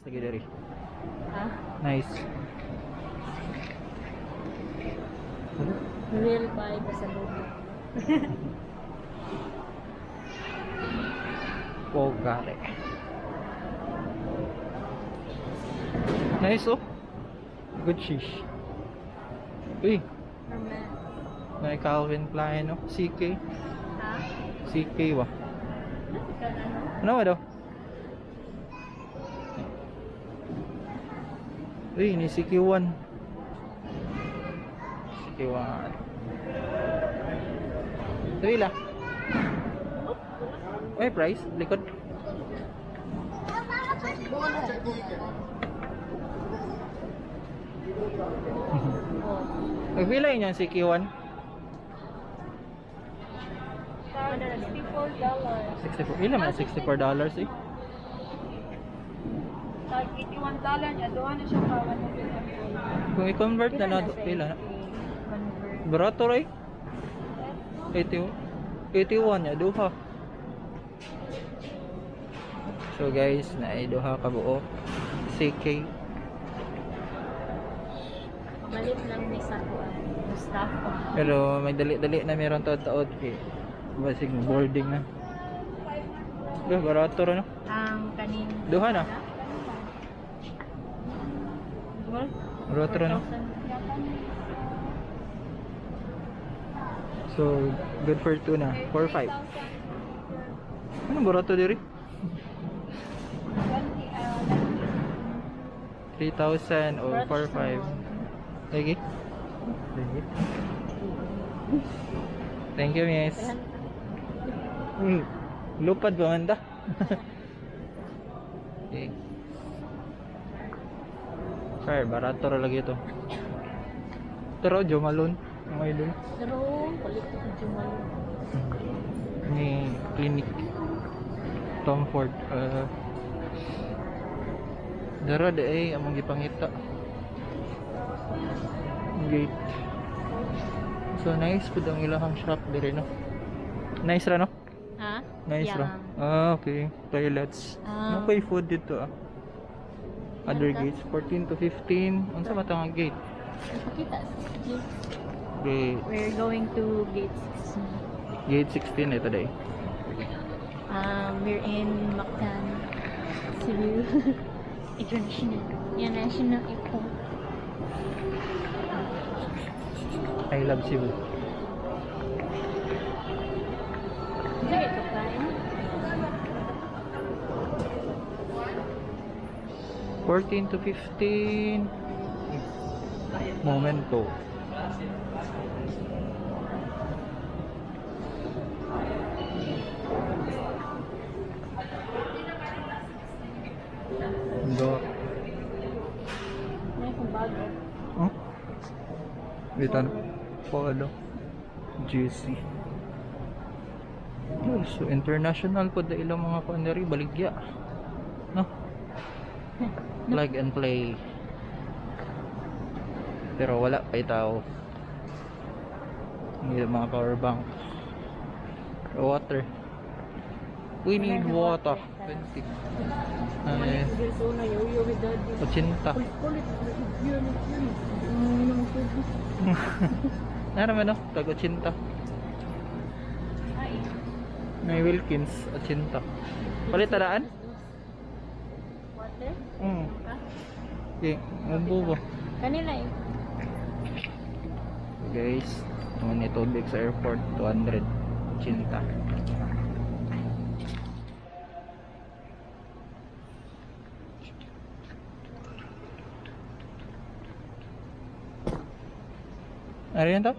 lagi dari. Ha? Nice. Real vibe sa loob. Pogare. Nice oh. Good shish. Uy, may Calvin Klein no? CK. Ha? CK ba? Ano? Ano ba daw? Uy, ni CK1. CK1. Uy lah. May price? Likod. Nagpila yun yung CK1? $64. Ilan man $64 eh? Tag $81 niya, doon na siya pa Kung i-convert na na, pila na? Barato rin? 81 niya, duha. So guys, duha ka buo CK. Malit lang ni sa staff ko. Pero may dali-dali na meron taod-taod eh. Basig boarding na. Barato rin no? Ang kanin. Duha na? Barato rin no? So, good for 2 na. 4-5. Ano barato diri? 3,000 o 4-5. Lagi? Lagi. Thank you, miss. Lupad ba man da? Okay. Sir, barato ra lagi ito. Pero Jomalon, ang idol. Pero, palit ko sa Jumal. Ni clinic Tom Ford. Dara de ay among gipangita. Gate. So nice pud ang ilahang shop dire no. Nice ra no? Ha? Nice Yeah. ra. Ah, okay. Toilets. No pay food dito ah. Other Ganda. gates 14 to 15. Unsa matang gate? Pakita. Gate We're going to gate 16. Gate 16 ito day. We're in Mactan, Cebu International Airport. I love Cebu. Sige, pagkain. 14 to 15. Momento. Door. May kung bago. Huh? Dito na. Polo. GC. Oh, so international po da ilang mga kuandari baligya. No? Plug and play. Pero wala pa tao. Hindi mga power bank. Water. We need water. 20. Ay, 80. Naman no? Tag 80. May Wilkins 80. Palit tadaan? Water? Okay, mabubo. Kanila eh. Guys, naman ito tubig sa airport 200. 80. Ano yan to?